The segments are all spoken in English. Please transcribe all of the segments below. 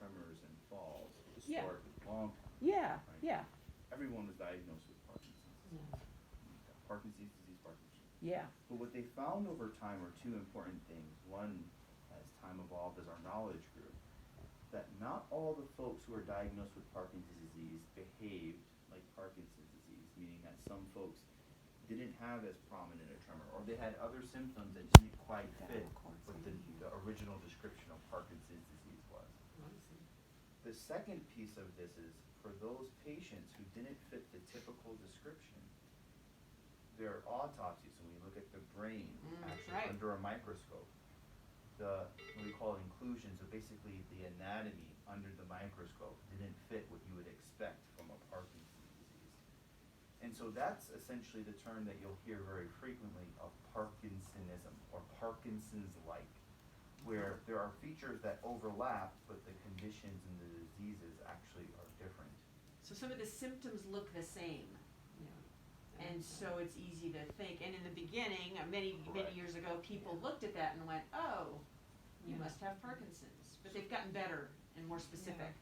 tremors and falls Yeah. historically, long time. Yeah, Right. yeah, Everyone was diagnosed with Parkinson's disease. yeah, Parkinson's disease, Parkinson's. yeah, But what they found over time were two important things. One, as time evolved, as our knowledge grew, that not all the folks who are diagnosed with Parkinson's disease behaved like Parkinson's disease, meaning that some folks didn't have as prominent a tremor, or they had other symptoms that didn't quite fit what the original description of Parkinson's disease was. The second piece of this is, for those patients who didn't fit the typical description, their autopsies, when we look at the brain, actually right. under a microscope, the, what we call inclusion, so basically the anatomy under the microscope didn't fit what you would expect from a Parkinson's disease. And so that's essentially the term that you'll hear very frequently of Parkinsonism, or Parkinson's-like, where there are features that overlap, but the conditions and the diseases actually are different. So some of the symptoms look the same, and so it's easy to think. And in the beginning, many Correct. years ago, people looked at that and went, "Oh, you Yeah. must have Parkinson's." But they've gotten better and more specific,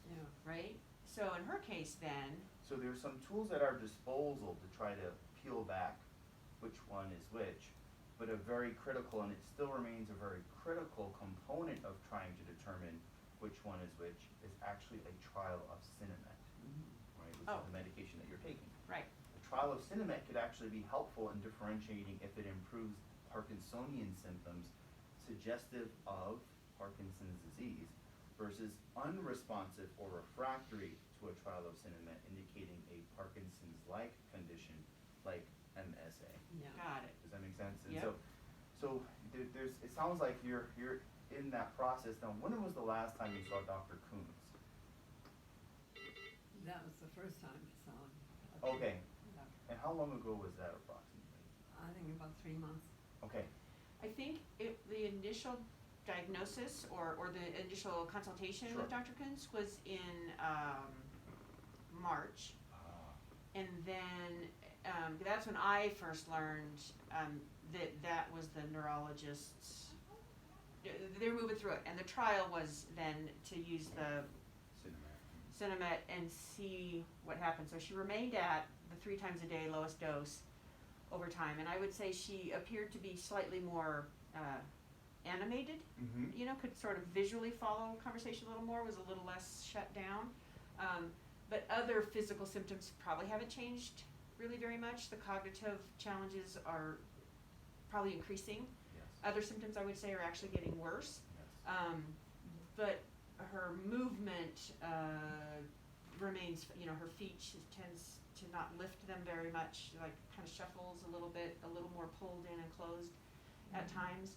yeah. right? So in her case, then, So there's some tools at our disposal to try to peel back which one is which, but a very critical, and it still remains a very critical component of trying to determine which one is which, is actually a trial of Sinemet, right, which Oh. is the medication that you're taking. right? The trial of Sinemet could actually be helpful in differentiating if it improves Parkinsonian symptoms suggestive of Parkinson's disease versus unresponsive or refractory to a trial of Sinemet indicating a Parkinson's-like condition like MSA. Got it. Does that make sense? And Yep. so there's, it sounds like you're in that process. Now, when was the last time you saw Dr. Kuntz? That was the first time I saw him. Okay. Yeah. And how long ago was that approximately? I think about 3 months. Okay. I think the initial diagnosis or the initial consultation Sure. with Dr. Kuntz was in March. And then that's when I first learned that was the neurologist's. They're moving through it, and the trial was then to use the Sinemet and see what happened. So she remained at the 3 times a day lowest dose over time, and I would say she appeared to be slightly more animated. Mm-hmm. You know, could sort of visually follow conversation a little more, was a little less shut down. But other physical symptoms probably haven't changed really very much. The cognitive challenges are probably increasing. Yes. Other symptoms, I would say, are actually getting worse. Yes. But her movement remains, her feet, she tends to not lift them very much, like kind of shuffles a little bit, a little more pulled in and closed at times.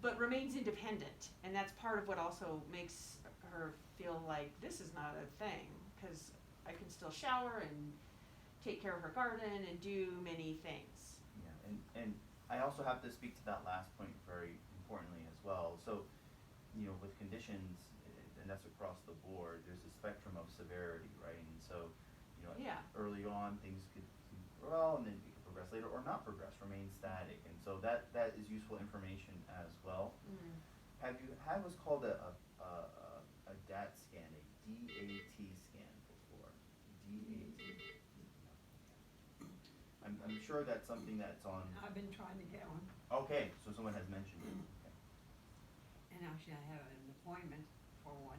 But remains independent, and that's part of what also makes her feel like this is not a thing, because I can still shower and take care of her garden and do many things. Yeah, and I also have to speak to that last point very importantly as well. So, with conditions, and that's across the board, there's a spectrum of severity, right? And so, Yeah. early on things could well, and then it could progress later or not progress, remain static. And so that is useful information as well. Mm. Have you had what's called a DAT scan, a DAT scan before? DAT. I'm sure that's something that's on. I've been trying to get one, Okay, so someone has mentioned it. Okay. and actually I have an appointment for one,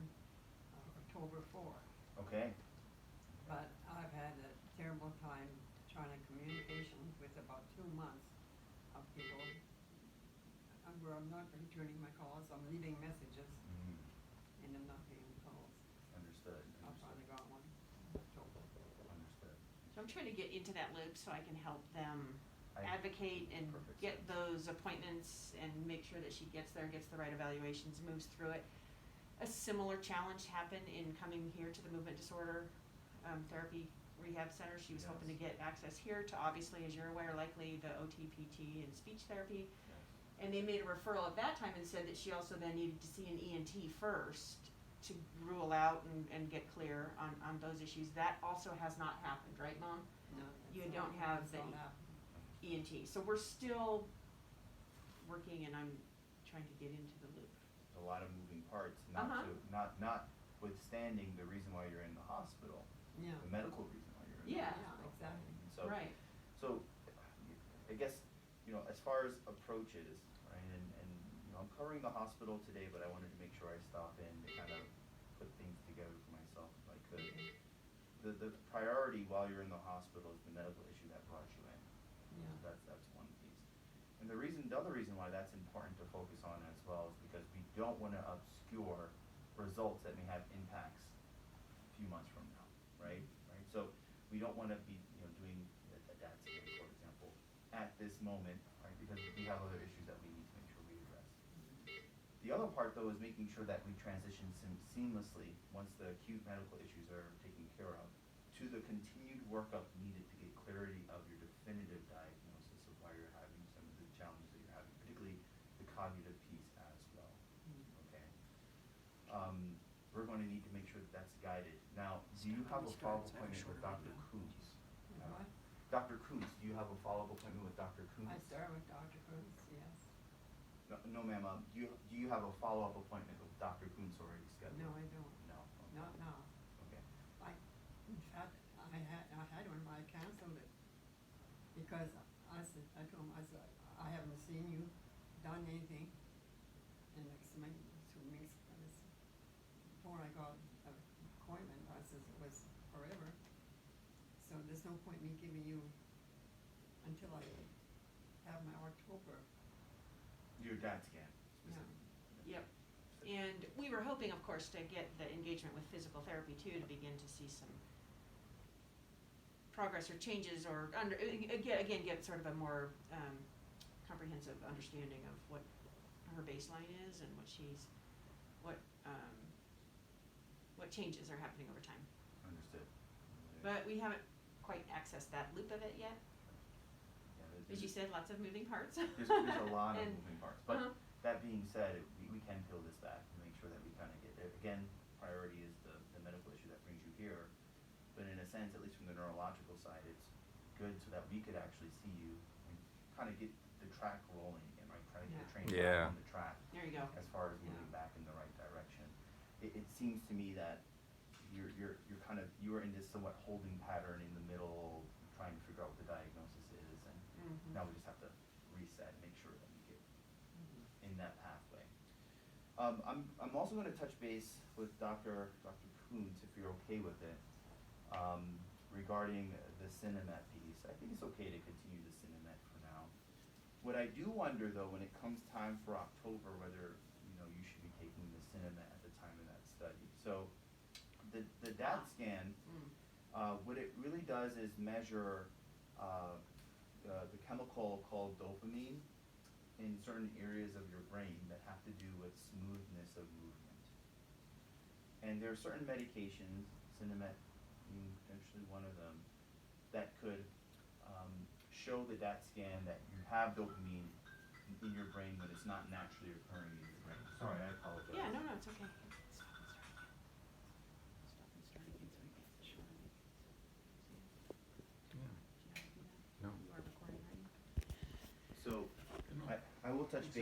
October 4. Okay. But I've had a terrible time trying to communication with about 2 months of people where I'm not returning my calls, I'm leaving messages, and I'm not getting calls. Understood. I finally got one in October. Understood. So I'm trying to get into that loop so I can help them I- advocate and perfect get sense. those appointments and make sure that she gets there, gets the right evaluations, moves through it. A similar challenge happened in coming here to the movement disorder therapy rehab center. She was hoping to Yes. get access here to, obviously, as you're aware, likely the OT, PT, and speech therapy. Yes. And they made a referral at that time and said that she also then needed to see an ENT first to rule out and get clear on those issues. That also has not happened, right, Mom? No, You that's don't all- have that's the all happened. ENT. So we're still working, and I'm trying to get into the loop. A lot of moving parts. parts, not Uh-huh. notwithstanding the reason why you're in the hospital, Yeah. the medical reason why you're in Yeah. the hospital. Exactly. And so, Right. so, I guess, as far as approaches, right, and, I'm covering the hospital today, but I wanted to make sure I stop in to kind of put things together for myself if I could. Okay. The priority while you're in the hospital is the medical issue that brought you in. Yeah. That's one piece. And the other reason why that's important to focus on as well is because we don't want to obscure results that may have impacts a few months from now, right? Right. So we don't want to be, doing a DAT scan, for example, at this moment, right? Because we have other issues that we need to make sure we address. The other part, though, is making sure that we transition seamlessly, once the acute medical issues are taken care of, to the continued workup needed to get clarity of your definitive diagnosis of why you're having some of the challenges that you're having, particularly the cognitive piece as well. Okay. We're going to need to make sure that that's guided. Now, do you have a follow-up appointment with Dr. Kuntz? What? Dr. Kuntz, do you have a follow-up appointment with Dr. Kuntz? I started with Dr. Kuntz, yes. No, ma'am. Do you have a follow-up appointment with Dr. Kuntz already scheduled? No, I don't. No. Okay. Not now. Okay. In fact, I had one, but I canceled it. Because I told him, I said, I haven't seen you done anything in next month, 2 weeks. Before I got an appointment, I said it was forever. So there's no point me giving you until I have my October. Your DAT scan, Yeah. specifically. Yep. And we were hoping, of course, to get the engagement with physical therapy too, to begin to see some progress or changes, or again get sort of a more comprehensive understanding of what her baseline is and what changes are happening over time. Understood. But we haven't quite accessed that loop of it yet. Yeah, As you said, lots of moving parts. there's a lot of And- moving parts. But Uh-huh. that being said, we can peel this back and make sure that we kind of get there. Again, priority is the medical issue that brings you here. But in a sense, at least from the neurological side, it's good so that we could actually see you and kind of get the track rolling again, right? Try to get the train Yeah. back on the track There you go. as far as moving Yeah. back in the right direction. It seems to me that you are in this somewhat holding pattern in the middle, trying to figure out what the diagnosis is, and Mhm. now we just have to reset, make sure that we get in that pathway. I'm also going to touch base with Dr. Kuntz, if you're okay with it, regarding the Cinemet piece. I think it's okay to continue the Cinemet for now. What I do wonder, though, when it comes time for October, whether you should be taking the Cinemet at the time of that study. So the DAT scan, what it really does is measure the chemical called dopamine in certain areas of your brain that have to do with smoothness of movement. And there are certain medications, Cinemet being potentially one of them, that could show the DAT scan that you have dopamine in your brain when it's not naturally occurring in your brain. Sorry, I apologize. Yeah, no, it's okay. No. You are recording, right? So I will touch base